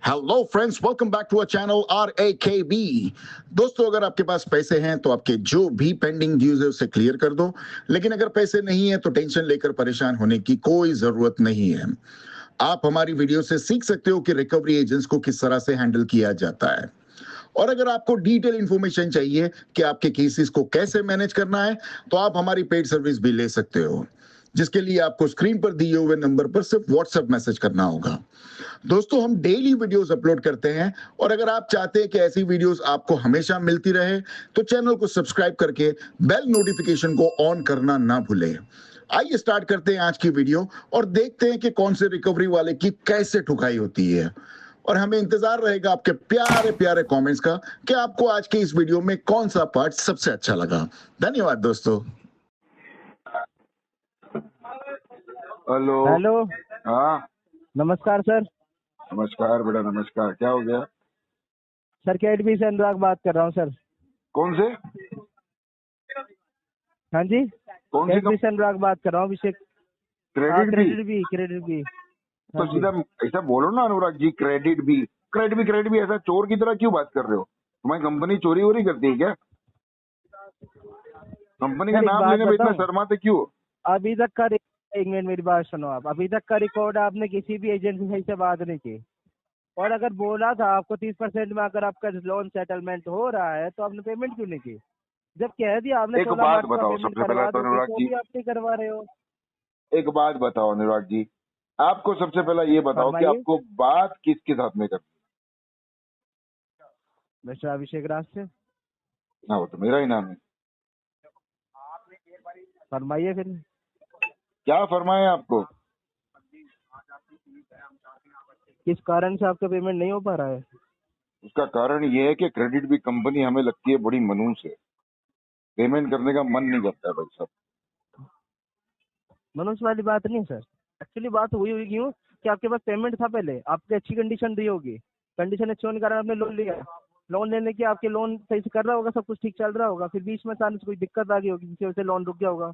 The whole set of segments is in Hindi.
Hello friends, welcome back to our channel RAKB। दोस्तों, अगर आपके पास पैसे हैं तो आपके जो भी पेंडिंग ड्यूज है उसे क्लियर कर दो। लेकिन अगर पैसे नहीं है तो टेंशन लेकर परेशान होने की कोई जरूरत नहीं है। आप हमारी वीडियो से सीख सकते हो कि रिकवरी एजेंट्स को किस तरह से हैंडल किया जाता है। और अगर आपको डिटेल इंफॉर्मेशन चाहिए कि आपके केसेस को कैसे मैनेज करना है तो आप हमारी पेड सर्विस भी ले सकते हो, जिसके लिए आपको स्क्रीन पर दिए हुए नंबर पर सिर्फ व्हाट्सएप मैसेज करना होगा। दोस्तों, हम डेली वीडियोस अपलोड करते हैं और अगर आप चाहते हैं कि ऐसी वीडियोस आपको हमेशा मिलती रहे तो चैनल को सब्सक्राइब करके बेल नोटिफिकेशन को ऑन करना ना भूलें। आइए स्टार्ट करते हैं आज की वीडियो और देखते हैं कि कौन से रिकवरी वाले की कैसे ठुकाई होती है। और हमें इंतजार रहेगा आपके प्यारे प्यारे कमेंट्स का कि आपको आज के इस वीडियो में कौन सा पार्ट सबसे अच्छा लगा। धन्यवाद दोस्तों। हेलो। हेलो, हाँ, नमस्कार सर। नमस्कार बेटा, नमस्कार। क्या हो गया? सर KDB से अनुराग बात कर रहा हूँ सर। कौन से? हाँ जी, कौन सी KDB से अनुराग बात कर रहा हूँ। अभिषेक। क्रेडिट भी? क्रेडिट भी। तो सीधा ऐसा बोलो ना अनुराग जी, क्रेडिट भी। क्रेडिट भी ऐसा चोर की तरह क्यों बात कर रहे हो? तुम्हारी कंपनी चोरी वोरी करती है क्या? कंपनी का सर एक नाम बात लेने में इतना बताऊं, शर्माते क्यों? अभी तक का एक मिनट मेरी बात सुनो आप। अभी तक का रिकॉर्ड आपने किसी भी एजेंसी सही से बात नहीं की। और अगर बोला था आपको 30% में अगर आपका लोन सेटलमेंट हो रहा है तो आपने पेमेंट क्यों नहीं की? जब कह दिया आपने एक 16 बात मार्च का बताओ पेमेंट सबसे पहले करवा तो दोगे, अनुराग तो जी, भी आप नहीं करवा रहे हो। एक बात बताओ अनुराग जी, आपको सबसे पहले ये बताओ कि फरमाइए। आपको बात किसके साथ में करनी मिस्टर अभिषेक राज से। है? हाँ, वो तो मेरा ही नाम है। फरमाइए फिर। क्या फरमाए आपको? किस कारण से आपका पेमेंट नहीं हो पा रहा है? उसका कारण ये है कि क्रेडिट भी कंपनी हमें लगती है बड़ी मनूस है। पेमेंट करने का मन नहीं करता है भाई साहब। मनुष्य वाली बात नहीं सर। एक्चुअली बात हुई हुई क्यों कि आपके पास पेमेंट था, पहले आपकी अच्छी कंडीशन रही होगी। कंडीशन अच्छी होने के कारण आपने लोन लिया। लोन लेने के आपके लोन सही से कर रहा होगा, सब कुछ ठीक चल रहा होगा। फिर बीच में अचानक से कोई दिक्कत आ गई होगी जिसकी वजह से लोन रुक गया होगा।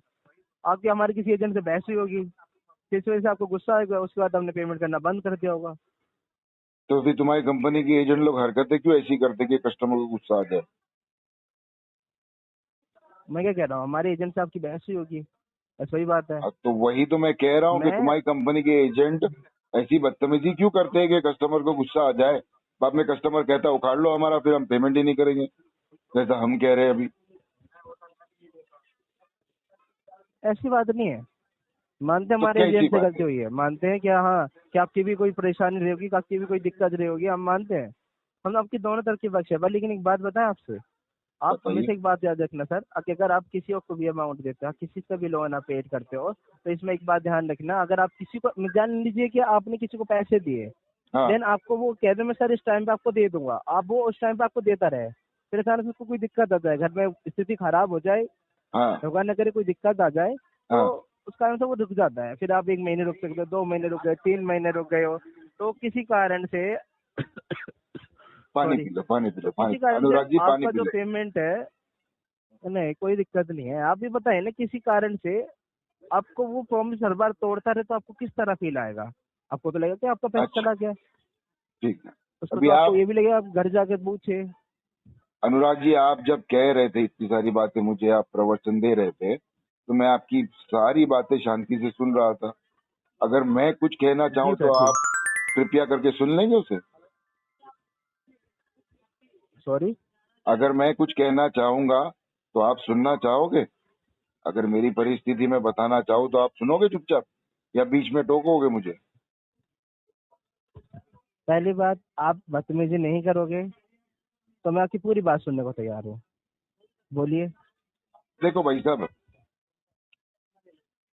आपकी हमारे किसी एजेंट से बहस हुई होगी, तो इस वजह से आपको गुस्सा आएगा। उसके बाद हमने पेमेंट करना बंद कर दिया होगा। तो फिर तुम्हारी कंपनी के एजेंट लोग हरकतें क्यों ऐसी करते कि कस्टमर को गुस्सा आ जाए? मैं क्या कह रहा हूँ, हमारे एजेंट से आपकी बहस हुई होगी, बस वही बात है। तो वही तो मैं कह रहा हूँ कि मैं तुम्हारी कंपनी के एजेंट ऐसी बदतमीजी क्यों करते हैं कि कस्टमर को गुस्सा आ जाए। बाद में कस्टमर कहता है उखाड़ लो हमारा, फिर हम पेमेंट ही नहीं करेंगे, जैसा हम कह रहे हैं अभी। ऐसी बात नहीं है। मानते हैं तो हमारे कैसी एजेंट से बात गलती है? हुई है, मानते हैं कि हाँ कि आपकी भी कोई परेशानी रही होगी, आपकी भी कोई दिक्कत रही होगी, हम मानते हैं। हम आपकी दोनों तरफ की बख्शे। पर लेकिन एक बात बताएं आपसे, आप बताइए। हमेशा एक बात याद रखना सर, कि अगर आप किसी और को भी अमाउंट देते हो, किसी से भी लोन आप पेड करते हो, तो इसमें एक बात ध्यान रखना। अगर आप किसी को, जान लीजिए कि आपने किसी को पैसे दिए, हाँ देन आपको वो कह दे मैं सर इस टाइम पे आपको दे दूंगा, आप वो उस टाइम पे आपको देता रहे, फिर अचानक से उसको कोई दिक्कत आ जाए, घर में स्थिति खराब हो जाए, हाँ भगवान न करे कोई दिक्कत आ जाए, तो हाँ। उस कारण से वो रुक जाता है। फिर आप 1 महीने रुक सकते हो, 2 महीने रुक गए, 3 महीने रुक गए हो, तो किसी कारण से पानी सॉरी, पी लो, पानी पी लो, तो पानी किसी कारण से अनुराग जी पानी आपका पी जो ले। पेमेंट है, नहीं कोई दिक्कत नहीं है। आप भी बताइए ना, किसी कारण से आपको वो प्रॉमिस हर बार तोड़ता रहे तो आपको किस तरह फील आएगा? आपको तो लगेगा कि आपका पैसा अच्छा, चला गया। ठीक है। उसको अभी तो आपको आप ये भी लगेगा, आप घर जाके पूछे। अनुराग जी, आप जब कह रहे थे इतनी सारी बातें, मुझे आप प्रवचन दे रहे थे, तो मैं आपकी सारी बातें शांति से सुन रहा था। अगर मैं कुछ कहना जी चाहूँ सर तो जी। आप कृपया करके सुन लेंगे उसे? सॉरी। अगर मैं कुछ कहना चाहूंगा तो आप सुनना चाहोगे? अगर मेरी परिस्थिति में बताना चाहूँ तो आप सुनोगे चुपचाप, या बीच में टोकोगे मुझे? पहली बात, आप बदतमीजी नहीं करोगे तो मैं आपकी पूरी बात सुनने को तैयार हूँ। बोलिए। देखो भाई साहब,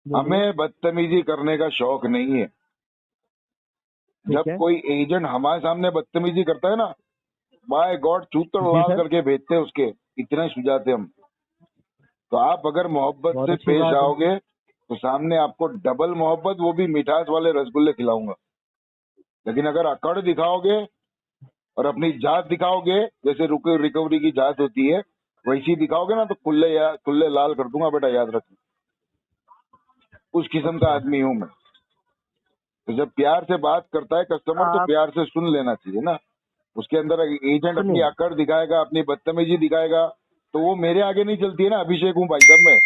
बोलिए। हमें बदतमीजी करने का शौक नहीं है। ठीक जब है। कोई एजेंट हमारे सामने बदतमीजी करता है ना, बाय गॉड चूतर जी लाल सर। करके भेजते हैं उसके, इतने सुझाते हम। तो आप अगर मोहब्बत बहुत से अच्छी पेश बात है। आओगे तो सामने आपको डबल मोहब्बत, वो भी मिठास वाले रसगुल्ले खिलाऊंगा। लेकिन अगर अकड़ दिखाओगे और अपनी जात दिखाओगे, जैसे रिकवरी की जात होती है वैसी दिखाओगे ना, तो कुल्ले लाल कर दूंगा बेटा, याद रखना। उस किस्म का अच्छा। आदमी हूं मैं। तो जब प्यार से बात करता है कस्टमर तो आप प्यार से सुन लेना चाहिए ना। उसके अंदर एजेंट अपनी सुनिए, अकड़ दिखाएगा, अपनी बदतमीजी दिखाएगा, तो वो मेरे आगे नहीं चलती है ना। अभिषेक हूँ भाई साहब मैं।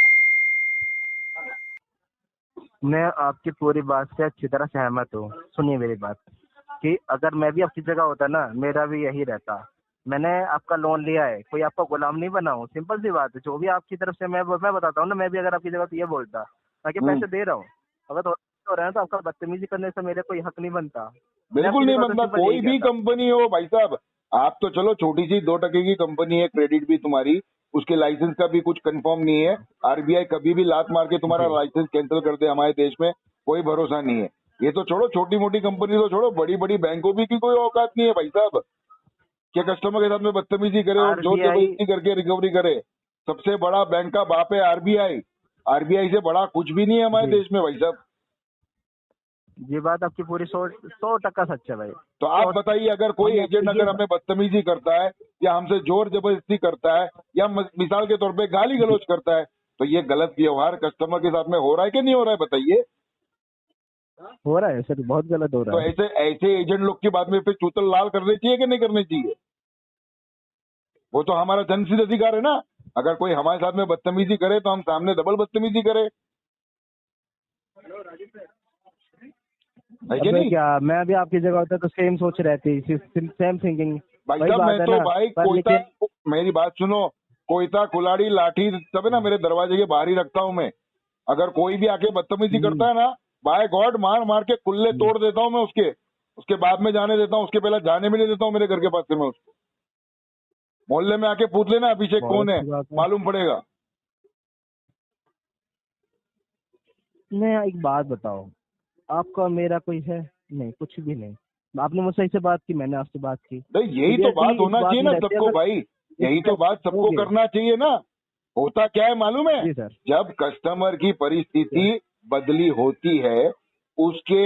मैं आपकी पूरी बात से अच्छी तरह सहमत हूँ। सुनिए मेरी बात, कि अगर मैं भी आपकी जगह होता ना, मेरा भी यही रहता। मैंने आपका लोन लिया है, कोई आपका गुलाम नहीं बना हूँ। सिंपल सी बात है, जो भी आपकी तरफ से मैं बताता हूँ ना, मैं भी अगर आपकी जगह तो ये बोलता, ताकि हम्म, पैसे दे रहा हूँ, अगर तो रहा है तो आपका बदतमीजी करने से मेरे कोई हक नहीं बनता। मैं बिल्कुल आपकी नहीं जगह तो बनता। सिंपल कोई यही भी कहता। कंपनी हो भाई साहब, आप तो चलो छोटी सी 2% की कंपनी है, क्रेडिट भी तुम्हारी, उसके लाइसेंस का भी कुछ कंफर्म नहीं है। आरबीआई कभी भी लात मार के तुम्हारा जी लाइसेंस कैंसिल कर दे, हमारे देश में कोई भरोसा नहीं है। ये तो छोड़ो, छोटी मोटी कंपनी तो छोड़ो, बड़ी बड़ी बैंकों भी की कोई औकात नहीं है भाई साहब कि कस्टमर के साथ में बदतमीजी करे और जोर आरबीआई, जबरदस्ती करके रिकवरी करे। सबसे बड़ा बैंक का बाप है आरबीआई। आरबीआई से बड़ा कुछ भी नहीं है हमारे जी देश में भाई साहब। ये बात आपकी पूरी 100% सच है भाई। तो आप तो बताइए, अगर कोई हम एजेंट आपको ये अगर हमें बदतमीजी करता है या हमसे जोर जबरदस्ती करता है या मिसाल के तौर पे गाली जी, गलौज करता है, तो ये गलत व्यवहार कस्टमर के साथ में हो रहा है कि नहीं हो रहा है बताइए। हो रहा है सर, बहुत गलत हो तो रहा है। ऐसे ऐसे एजेंट लोग की बाद में फिर चूतल लाल करने चाहिए कि नहीं करने चाहिए? वो तो हमारा जनसिद्ध अधिकार है ना। अगर कोई हमारे साथ में बदतमीजी करे तो हम सामने डबल बदतमीजी करें, है कि अबे नहीं? क्या, मैं भी आपकी जगह होता तो सेम सोच रहती, सेम थिंकिंग। भाई वही साहब बात मैं है तो ना। भाई पर कोयता, लेकिन मेरी बात सुनो, कोयता कुल्हाड़ी लाठी सब है ना मेरे दरवाजे के बाहर ही रखता हूँ मैं। अगर कोई भी आके बदतमीजी हम्म, करता है ना, बाय गॉड मार मार के कुल्ले हम्म, तोड़ देता हूँ मैं उसके। उसके बाद में जाने देता हूँ, उसके पहले जाने भी नहीं देता हूँ मेरे घर के पास से मैं उसको। मोहल्ले में आके पूछ लेना अभिषेक बहुत कौन है, अच्छी बात है। मालूम पड़ेगा। मैं एक बात बताओ, आपका और मेरा कोई है? नहीं, कुछ भी नहीं। आपने मुझसे इससे बात की, मैंने आपसे बात की। भाई यही तो क्लियरिटी बात इस होना बात चाहिए में ना रहती है, सबको अगर भाई। यही तो बात रिस्पेक्ट सबको होगे। करना चाहिए ना। होता क्या है मालूम है? जी सर। जब कस्टमर की क्या? परिस्थिति बदली होती है, उसके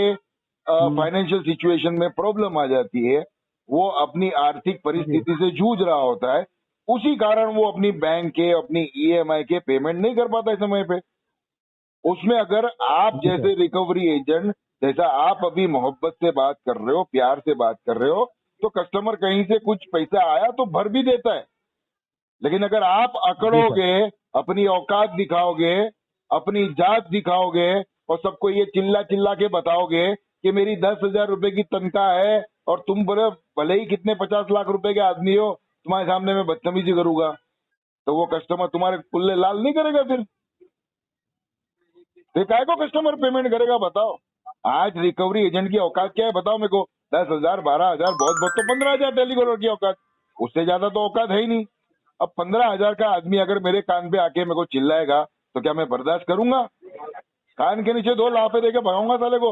हम्म, फाइनेंशियल सिचुएशन में प्रॉब्लम आ जाती है, वो अपनी आर्थिक जी परिस्थिति से जूझ रहा होता है, उसी कारण वो अपनी बैंक के अपनी ईएमआई के पेमेंट नहीं कर पाता है समय पे। उसमें अगर आप जी सर। जैसे रिकवरी एजेंट, जैसा आप अभी मोहब्बत से बात कर रहे हो, प्यार से बात कर रहे हो, तो कस्टमर कहीं से कुछ पैसा आया तो भर भी देता है। लेकिन अगर आप जी सर। अकड़ोगे, अपनी औकात दिखाओगे, अपनी जात दिखाओगे और सबको ये चिल्ला चिल्ला के बताओगे कि मेरी 10,000 रुपए की तनख्वाह है और तुम बोले भले ही कितने 50 लाख रुपए के आदमी हो, तुम्हारे सामने मैं बदतमीजी करूंगा, तो वो कस्टमर तुम्हारे कुल्ले लाल नहीं करेगा फिर काय को कस्टमर पेमेंट करेगा बताओ। आज रिकवरी एजेंट की औकात क्या है बताओ मेरे को? 10,000 12,000, बहुत बहुत तो 15,000 टेलीकॉलर की औकात। उससे ज्यादा तो औकात है ही नहीं। अब 15,000 का आदमी अगर मेरे कान पे आके मेरे को चिल्लाएगा तो क्या मैं बर्दाश्त करूंगा? कान के नीचे 2 लाफे देके भगाऊंगा साले को।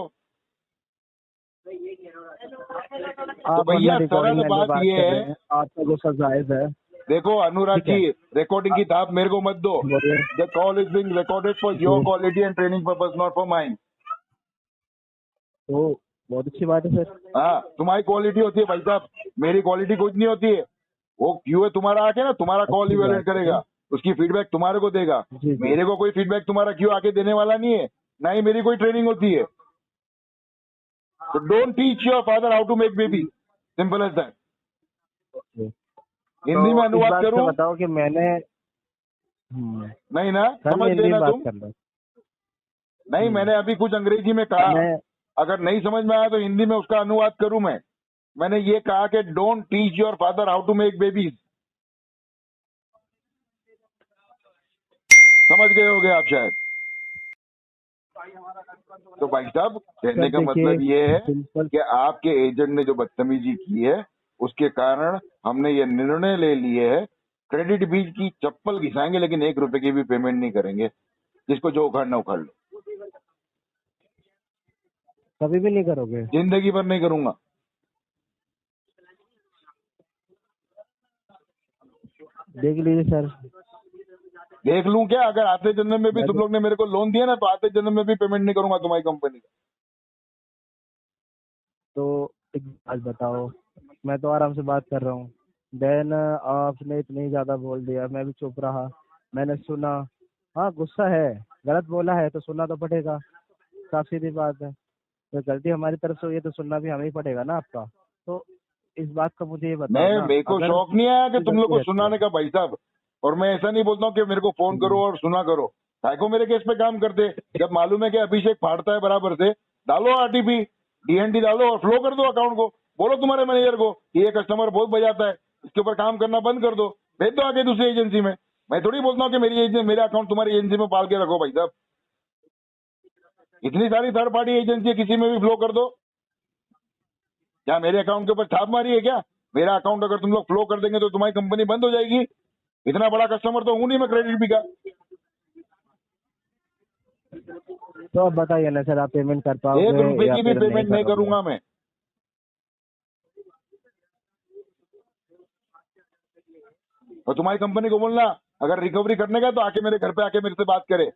तो आप वरना भैया रिकॉर्डिंग सरल लाइन पे बात बात ये कर रहे है। हैं, आपका गुस्सा जायज है। देखो अनुराग ठीक है, जी, रिकॉर्डिंग की धाप मेरे को मत दो। बोलिए। The call is being recorded for your जी, quality and training purpose, not for mine. तो बहुत अच्छी बात है सर। हाँ, तुम्हारी क्वालिटी होती है भाई साहब, मेरी क्वालिटी कुछ नहीं होती है। वो क्यूए तुम्हारा आके ना तुम्हारा कॉल अच्छी इवेलुएट बात है। करेगा, उसकी फीडबैक तुम्हारे को देगा। जी जी। मेरे को कोई फीडबैक तुम्हारा क्यू आके देने वाला नहीं है, ना ही मेरी कोई ट्रेनिंग होती है। तो don't teach your father how to make baby, simple as that. Okay. Hindi में तो इस अनुवाद बात से करूं? बताओ कि मैंने नहीं ना, सर, मैं समझ गए हिंदी में ना बात तुम? कर रहा हूँ। नहीं, मैंने अभी कुछ अंग्रेजी में कहा, मैंने अगर नहीं समझ में आया तो हिंदी में उसका अनुवाद करूं मैं। मैंने ये कहा कि don't teach your father how to make babies. समझ गए होगे आप शायद। तो भाई साहब कहने सर का देखिए, मतलब ये है सिंपल। कि आपके एजेंट ने जो बदतमीजी की है, उसके कारण हमने ये निर्णय ले लिए है, क्रेडिट बीच की चप्पल घिसाएंगे लेकिन 1 रुपए की भी पेमेंट नहीं करेंगे। जिसको जो उखाड़ना उखाड़ लो, कभी भी नहीं करोगे? जिंदगी भर नहीं करूंगा। देख लीजिए सर। देख लूं क्या? अगर आते जन्म में भी मैं तुम तो लोग ने मेरे को लोन दिया ना, तो आते जन्म में भी पेमेंट नहीं करूंगा तुम्हारी कंपनी का। तो एक बात बताओ, मैं तो आराम से बात कर रहा हूँ। देन आपने इतनी ज्यादा बोल दिया, मैं भी चुप रहा। मैंने सुना। हाँ, गुस्सा है, गलत बोला है तो सुनना तो पड़ेगा। साफ सीधी बात है। तो गलती हमारी तरफ से हुई है तो सुनना भी हमें ही पड़ेगा ना आपका। तो इस बात का मुझे ये बताओ ना, मेरे को अगर शौक नहीं आया कि उसकी तुम लोग गलती को रहती है। सुनाने का भाई साहब। और मैं ऐसा नहीं बोलता हूँ कि मेरे को फोन करो और सुना करो। को मेरे केस पे काम करते, जब मालूम है कि अभिषेक फाड़ता है बराबर से, डालो आरटीपी, डीएनडी डालो और फ्लो कर दो अकाउंट को। बोलो तुम्हारे मैनेजर को कि ये कस्टमर बहुत बजाता है, इसके ऊपर काम करना बंद कर दो, भेज दो आगे दूसरी एजेंसी में। मैं थोड़ी बोलता हूँ कि मेरा अकाउंट तुम्हारी एजेंसी में पाल के रखो भाई साहब। इतनी सारी थर्ड पार्टी एजेंसी किसी में भी फ्लो कर दो। क्या मेरे अकाउंट के ऊपर छाप मारी है क्या? मेरा अकाउंट अगर तुम लोग फ्लो कर देंगे तो तुम्हारी कंपनी बंद हो जाएगी। इतना बड़ा कस्टमर तो हूं नहीं मैं क्रेडिट बी का। तो अब बताइए ना सर, आप पेमेंट कर पाओगे 1 रुपए या की भी फिर पेमेंट नहीं करोगे? करूंगा मैं। और तुम्हारी कंपनी को बोलना अगर रिकवरी करने का तो आके मेरे घर पे आके मेरे से बात करे।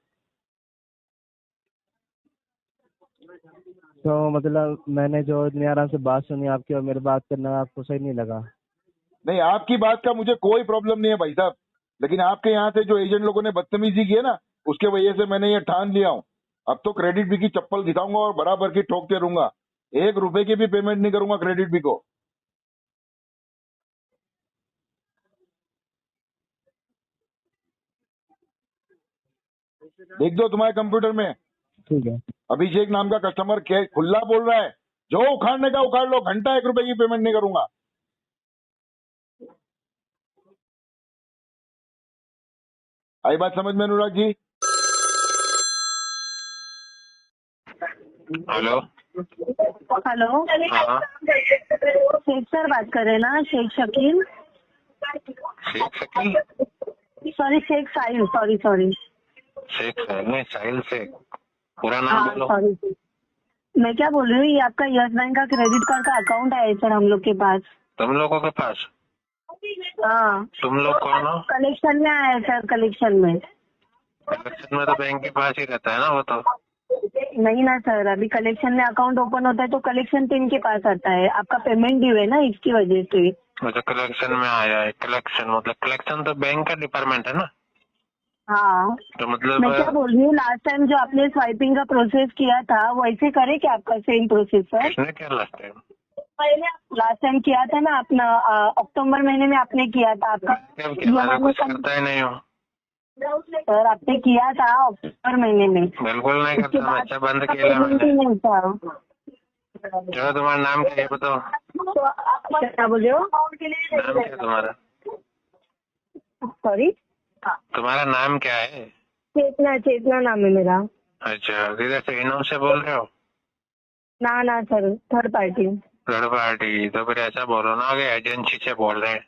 तो मतलब मैंने जो इतनी आराम से बात सुनी आपकी और मेरे बात करना आपको सही नहीं लगा? नहीं, आपकी बात का मुझे कोई प्रॉब्लम नहीं है भाई साहब, लेकिन आपके यहाँ से जो एजेंट लोगों ने बदतमीजी की है ना, उसके वजह से मैंने ये ठान लिया हूँ। अब तो क्रेडिट बी की चप्पल दिखाऊंगा और बराबर की ठोकते रहूंगा। 1 रुपए की भी पेमेंट नहीं करूंगा क्रेडिट बी को। देख दो तुम्हारे कंप्यूटर में, ठीक है। अभिषेक नाम का कस्टमर खुला बोल रहा है, जो उखाड़ने का उखाड़ लो, घंटा 1 रुपए की पेमेंट नहीं करूंगा। आई बात समझ में अनुराग जी? हेलो। हेलो, हाँ, शेख सर बात कर रहे हैं ना? शेख शकील, शेख शकील। सॉरी शेख साहिल, सॉरी। शेख साहिल नहीं, साहिल शेख। पूरा नाम हाँ बोलो। सॉरी, मैं क्या बोल रही हूँ, ये आपका यस बैंक का क्रेडिट कार्ड का अकाउंट है सर हम लोग के पास। तुम लोगों के पास? हाँ, तुम लोग कौन हो? कलेक्शन में आया है सर, कलेक्शन में। कलेक्शन में तो बैंक के पास ही रहता है ना वो तो। नहीं ना सर, अभी कलेक्शन में अकाउंट ओपन होता है तो कलेक्शन टीम के पास आता है। आपका पेमेंट ड्यू है ना, इसकी वजह से। मुझे कलेक्शन में आया है। कलेक्शन मतलब कलेक्शन तो बैंक का डिपार्टमेंट है ना। हाँ, तो मैं क्या मतलब बोल रही हूँ, लास्ट टाइम जो आपने स्वाइपिंग का प्रोसेस किया था वैसे करे क्या आपका सेम प्रोसेस सर? किसने किया लास्ट टाइम? लास्ट टाइम किया था ना अपना, अक्टूबर महीने में आपने किया था आपका। क्या किया? मैं तो कुछ करता ही नहीं हूँ। सर आपने किया था अक्टूबर महीने में। बिल्कुल नहीं उसके करता मैं। बाद अच्छा बंद किया पेमेंट ही मैंने। नहीं था। चलो तुम्हारा नाम क्या है बताओ। तो आप क्या बोल रहे हो? नाम क्या है तुम्हारा? सॉरी, तुम्हारा नाम क्या है? चेतना नाम है मेरा। अच्छा, किधर से? इनोम से बोल रहे हो? ना sir, third party. Third party? तो फिर ऐसा बोलो ना कि एजेंसी से बोल रहे हैं।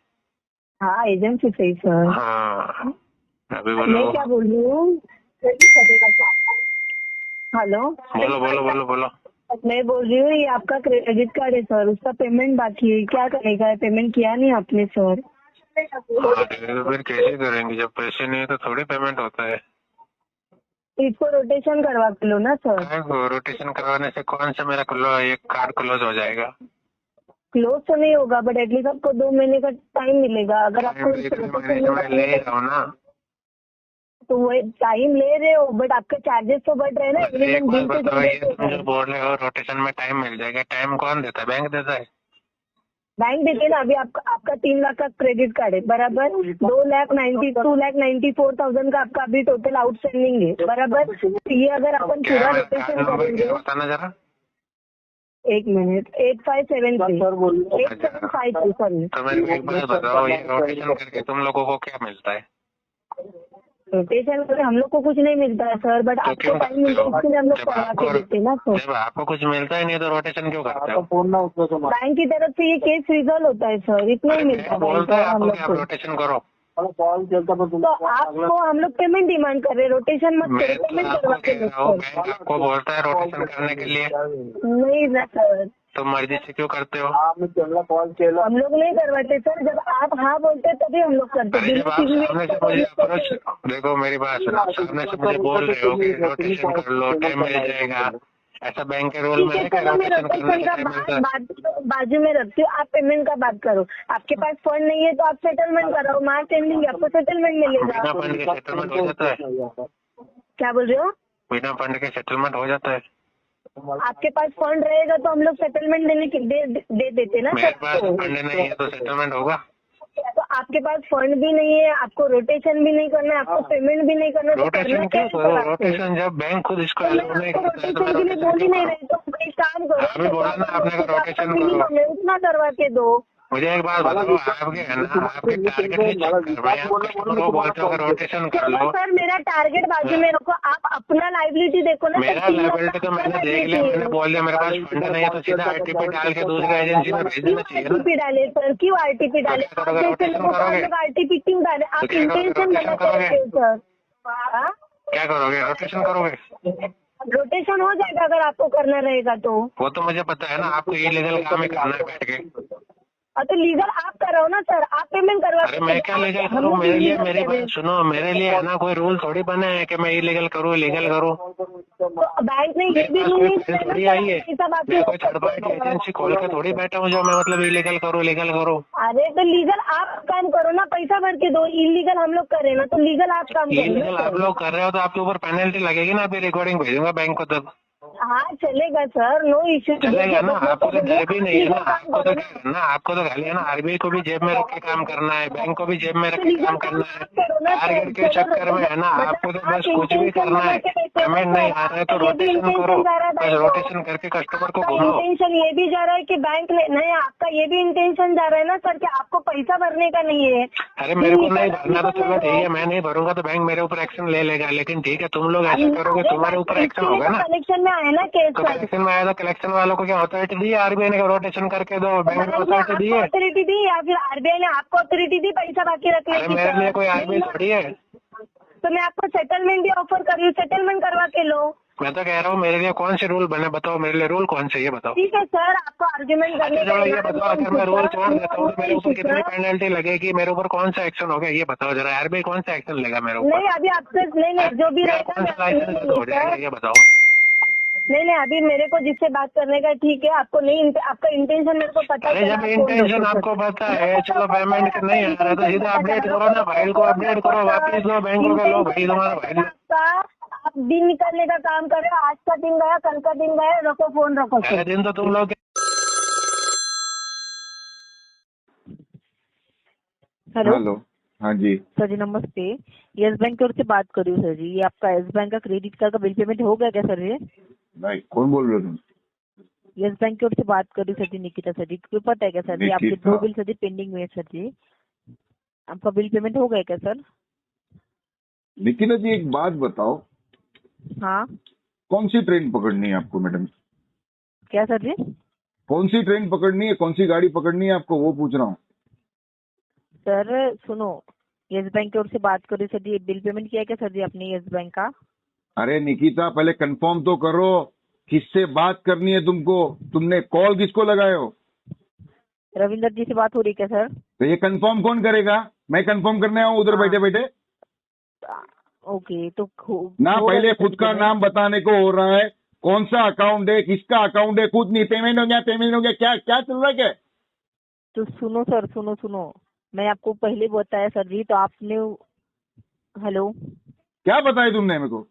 हाँ, एजेंसी से ही सर। हाँ, अभी मैं बोलो। क्या बोल रही हूँ, हेलो, बोलो। मैं बोल रही हूँ ये आपका क्रेडिट कार्ड है सर, उसका पेमेंट बाकी है, क्या करेगा? पेमेंट किया नहीं आपने सर? हाँ, तो फिर कैसे करेंगे? जब पैसे नहीं है तो थोड़ी पेमेंट होता है। इसको रोटेशन करवा के लो ना सर। रोटेशन करवाने से कौन सा मेरा एक कार्ड क्लोज हो जाएगा? क्लोज तो नहीं होगा, बट एटलीस्ट आपको 2 महीने का टाइम मिलेगा। अगर आपको ले ही रहा हूँ ना। तो वो टाइम ले रहे हो, बट आपके चार्जेस तो बढ़ रहे हैं ना। एक मिनिमम बार दिन से बताओ, ये जनरेट तुम होता जो है। बोल रहे हो रोटेशन में टाइम मिल जाएगा, टाइम कौन देता है? बैंक देता है। बैंक देते ना। अभी आपका 3 लाख का क्रेडिट कार्ड है बराबर, 2,94,000 का आपका अभी टोटल आउटस्टैंडिंग है बराबर। तो ये अगर अपन क्या पूरा है रोटेशन कार्ड नंबर? करेंगे, क्या बताना जरा। 1 मिनट, 8573 सॉरी। तो मेरे को एक बात बताओ, ये रोटेशन करके तुम लोगों को क्या मिलता है? रोटेशन में हम लोग को कुछ नहीं मिलता है सर, बट तो आपको क्यों टाइम मिलता है, इसलिए हम लोग जब करवा आपको के देते हैं ना सर। जब आपको कुछ मिलता ही नहीं तो रोटेशन क्यों करते हो? बैंक की तरफ से ये केस रिजॉल्व होता है सर, इतना ही मिलता है बोलता है हम आपको लोग कि आप को। रोटेशन करो। तो आपको हम लोग पेमेंट डिमांड कर रहे हैं, रोटेशन मत मैं करो, तो पेमेंट आपको करवा के कह दो रहा हूँ, सर। बैंक आपको बोलता है रोटेशन करने के लिए, नहीं ना सर, तो मर्जी से क्यों करते हो? हम लोग नहीं करवाते सर। जब आप हाँ बोलते हैं तभी हम लोग करते अरे जब आप सामने से मुझे अप्रोच, देखो मेरी बात सुनो, आप सामने से मुझे बोल रहे हो कि रोटेशन कर लो, टाइम मिल जाएगा, ऐसा बैंक के रूल में ठीक है है, कि चलो मैं रोटेशन करने रोटेशन का का टाइम मिलता है? बाजू में रखती हूँ, आप पेमेंट का बात करो। आपके पास फंड नहीं है तो आप सेटलमेंट कराओ, मार्च एंडिंग आपको सेटलमेंट मिलेगा। बिना फंड के सेटलमेंट हो जाता है? क्या बोल रहे हो? बिना फंड के सेटलमेंट हो जाता है? आपके पास फंड रहेगा तो हम लोग सेटलमेंट दे देते ना मेरे सर पास आपको। फंड नहीं है तो सेटलमेंट होगा? तो आपके पास फंड भी नहीं है, आपको रोटेशन भी नहीं करना है, आपको पेमेंट भी नहीं करना है, तो रोटेशन करना क्या क्यों है करो? सर आपको? रोटेशन जब बैंक खुद इसको तो मैं अलाउ नहीं आपको करता है तो मैं रोटेशन के लिए रोटेशन बोल ही क्यों नहीं करूँ? रही, तो एक काम करो, आप भी बोला ना आपने का रोटेशन करो। मिनिमम है उतना करवा के दो। मुझे एक बात बताओ, आपके है ना आपके टारगेट के चक्कर में आप कस्टमर को बोलते हो कि रोटेशन कर चलो लो। सर, मेरा टारगेट बाजू में रखो, आप अपना लाइबिलिटी देखो ना सर, मेरा तीन लाख लाइबिलिटी तो का मैंने अपना देख लिया, liability मैंने है। बोल दिया मेरे पास फंड नहीं है तो सीधा आरटीपी डाल के दूसरे एजेंसी में भेज क्यों देना चाहिए ना। आरटीपी डाले सर, क्यों आरटीपी डाले? क्या आप करोगे? जैसे रोटेशन लोगों को हम करोगे? लोग आरटीपी क्यों डाले? आप क्या करोगे? इंटेंशन रोटेशन बना करोगे? के सर। हाँ? क्या करोगे? रोटेशन करोगे? रोटेशन हो जाएगा अगर आपको करना रहेगा तो। वो तो मुझे पता है ना, आपको इलीगल काम ही करना है बैठ के। तो लीगल आप कराओ ना सर, आप पेमेंट करवा अरे मैं क्या लीगल करूँ? मेरे लिए, मेरी बात सुनो, मेरे लिए है ना कोई रूल थोड़ी बना है कि मैं इलीगल करूँ लीगल करूँ। बैंक ने ये मेरे भी पास रूल कोई नहीं फाइल बनाया थोड़ी ना आई है, सर, पैसा बाकी मैं कोई थर्ड पार्टी एजेंसी खोल के थोड़ी बैठा हूँ जो मैं मतलब इलीगल करूँ लीगल करूँ। अरे तो लीगल आप काम करो ना, पैसा भर के दो, इलीगल हम लोग करें ना, तो लीगल आप काम करो इलीगल ना आप सर। लोग कर रहे हो तो आपके ऊपर पेनल्टी लगेगी ना, अभी रिकॉर्डिंग भेजूंगा बैंक को तब हाँ चलेगा सर, नो इश्यू। चलेगा ना। आपको तो डर भी नहीं है ना, काम आपको तो करो क्या करना, आपको तो खाली है ना आरबीआई को भी जेब में रख के काम करना है, बैंक को भी जेब में रख के काम करना है। टारगेट के चक्कर में है ना आपको तो बस कुछ भी करना है, पेमेंट नहीं आ रहा है तो रोटेशन करो, बस रोटेशन करके कस्टमर को घुमाओ। इंटेंशन ये भी जा रहा है कि बैंक ने नहीं, आपका ये भी इंटेंशन जा रहा है ना सर कि आपको पैसा भरने का नहीं है। अरे मेरे को नहीं भरना तो चलो ठीक है, मैं नहीं भरूंगा तो बैंक मेरे ऊपर एक्शन ले लेगा, लेकिन ठीक है तुम लोग ऐसा करोगे तुम्हारे ऊपर एक्शन होगा ना। कलेक्शन में आया ना केस तो सर। कलेक्शन में आया तो कलेक्शन वालों को क्या अथॉरिटी दी है आरबीआई ने रोटेशन करके दो? बैंक ने अथॉरिटी दी है? अथॉरिटी दी या फिर आरबीआई ने आपको अथॉरिटी दी पैसा बाकी रखने अरे की? मेरे लिए कोई आरबीआई थोड़ी है। तो मैं आपको सेटलमेंट भी ऑफर कर रही हूँ, सेटलमेंट करवा के लो। मैं तो कह रहा हूँ मेरे लिए कौन से रूल बने बताओ, मेरे लिए रूल कौन से ये बताओ। ठीक है सर, आपको आर्ग्यूमेंट करने अच्छा चलो ये बताओ, अगर मैं रूल तोड़ देता हूँ तो मेरे ऊपर कितनी पेनल्टी लगेगी, मेरे ऊपर कौन सा एक्शन होगा ये बताओ जरा। आरबीआई कौन सा एक्शन लेगा मेरे ऊपर? नहीं अभी आपसे नहीं जो भी मेरा रहेगा कौन सा लाइसेंस रद्द हो जाएगा ये बताओ। नहीं अभी मेरे को जिससे बात करने का ठीक है, आपको नहीं, आपका इंटेंशन मेरे को पता अरे है। जब इंटेंशन आपको पता है, चलो पेमेंट नहीं आ रहा तो सीधा अपडेट करो ना, फाइल को अपडेट करो, वापस लो बैंक को, लो भाई तुम्हारा फाइल। आप दिन निकलने का काम करें, आज का दिन गया, कल का दिन गया, रखो फोन रखो पहले दिन तो तुम लोग। हेलो हाँ जी। सर जी नमस्ते, यस बैंक की ओर से बात कर रही हूँ सर जी। ये आपका यस बैंक का क्रेडिट कार्ड का बिल पेमेंट हो गया क्या सर जी? नहीं, कौन बोल रहे हो तुम? यस बैंक की ओर से बात कर रही हूँ सर जी, निकिता सर जी। क्यों पता है क्या सर जी, आपके निकिता। 2 बिल सर जी पेंडिंग में है सर जी। आपका बिल पेमेंट हो गया क्या सर? निकिता जी एक बात बताओ, हाँ कौन सी ट्रेन पकड़नी है आपको मैडम? क्या सर जी? कौन सी ट्रेन पकड़नी है, कौन सी गाड़ी पकड़नी है आपको, वो पूछ रहा हूँ। सर सुनो, यस बैंक की ओर से बात कर रही हूँ सर जी। बिल पेमेंट किया है क्या सर जी आपने यस बैंक का? अरे निकिता पहले कंफर्म तो करो, किससे बात करनी है तुमको? तुमने कॉल किसको लगाए हो? रविंदर जी से बात हो रही है क्या सर? तो ये कंफर्म कौन करेगा? मैं कंफर्म करने आऊँ उधर बैठे बैठे? ओके तो ना पहले खुद का नाम बताने को हो रहा है, कौन सा अकाउंट है, किसका अकाउंट है, खुद नहीं। पेमेंट हो गया, पेमेंट हो गया, क्या क्या चल रहा है क्या? तो सुनो सर, सुनो, मैं आपको पहले बताया सर जी, तो आपने हेलो क्या बताया तुमने मेरे को?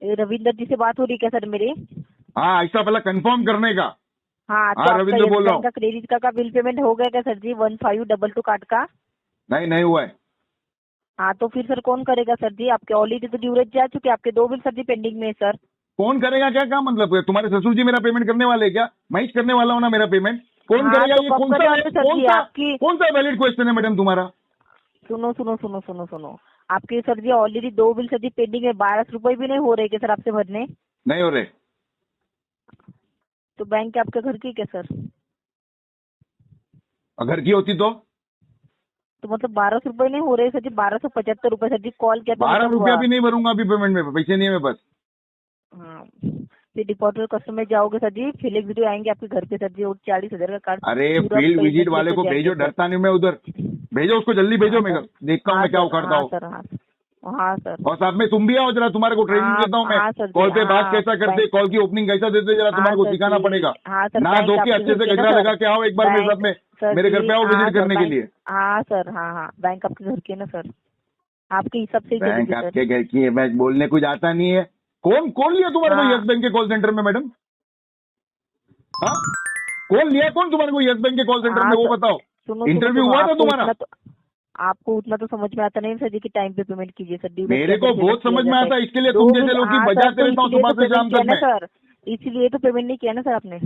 रविंदर जी से बात हो रही है क्या सर मेरी? हाँ, ऐसा पहले कंफर्म करने का। हाँ तो हाँ, आपका रविंद्र बोल रहा हूँ। का क्रेडिट कार्ड का बिल पेमेंट हो गया क्या सर जी 1522 कार्ड का? नहीं हुआ है। हाँ तो फिर सर कौन करेगा सर जी? आपके ऑलरेडी तो ड्यूरेज जा चुके, आपके 2 बिल सर जी पेंडिंग में है सर। कौन करेगा? क्या मतलब है? तुम्हारे ससुर जी मेरा पेमेंट करने वाले हैं क्या? मैं ही करने वाला हूँ ना मेरा पेमेंट। कौन हाँ, करेगा? तो ये कब कौन सा करेंगे सर जी आपकी? कौन सा वैलिड क्वेश्चन है मैडम तुम्हारा? सुनो, आपके सर जी ऑलरेडी 2 बिल सर जी पेंडिंग है, 12 रुपए भी नहीं हो रहे क्या सर आपसे भरने? नहीं हो रहे। तो बैंक के आपके घर की क्या सर? अगर की होती तो मतलब 12 रुपए नहीं हो रहे सर जी, 1275 रुपए सर जी। कॉल किया 12 रुपया भी नहीं भरूंगा अभी पेमेंट में, पैसे नहीं है मेरे पास। हाँ फिर डिपॉजिट कस्टमर जाओगे सर जी, फिलिंग वीडियो आएंगे आपके घर पे सर जी, और 40,000 का कार्ड। अरे फील्ड विजिट वाले को भेजो, डरता नहीं मैं उधर। भेजो उसको, जल्दी भेजो, मैं देखता हूँ मैं क्या उखाड़ता हूँ। हाँ सर। और साथ में तुम भी आओ जरा, तुम्हारे को ट्रेनिंग देता हूँ मैं। कॉल पे बात कैसा करते, कॉल की ओपनिंग कैसा देते, जरा तुम्हारे को सिखाना पड़ेगा। ना धो के अच्छे से गजरा लगा के आओ एक बार मेरे साथ में, मेरे घर पे आओ विजिट करने के लिए। हाँ सर, हाँ बैंक आपके घर के ना सर, आपके हिसाब से। बैंक आपके घर की है, मैं बोलने कुछ आता नहीं है। कौन लिया तुम्हारे को यस बैंक के कॉल सेंटर में मैडम? हाँ, कॉल लिया कौन तुम्हारे को यस बैंक के कॉल सेंटर में, वो बताओ। सुनो इंटरव्यू हुआ था तुम्हारा? आपको उतना तो समझ में आता नहीं सर जी कि टाइम पे पेमेंट कीजिए सर। मेरे को बहुत समझ में आता है, इसके लिए तुम जैसे लोग की बजाते रहता हूँ सुबह से शाम तक मैं। सर इसलिए तो पेमेंट नहीं किया ना सर आपने।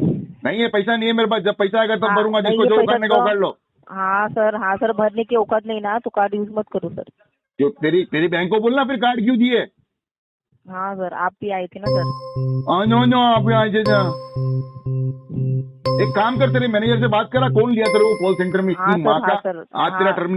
नहीं है, पैसा नहीं है मेरे पास, जब पैसा आएगा तब हाँ, भरूंगा, नहीं, जिसको ये जो पैसा करने का वो तो- कर लो। हाँ सर भरने की औकात नहीं ना तो कार्ड यूज मत करो सर। जो तेरी बैंक को बोलना फिर कार्ड क्यों दिए। हाँ सर आप भी आए थे ना सर। नो आप यहाँ जा। एक काम कर, तेरे मैनेजर से बात करा, कौन लिया तेरे को कॉल सेंटर में, हाँ इसकी सर, माँ हाँ का। सर, आज तेरा हाँ। टर्मिनेशन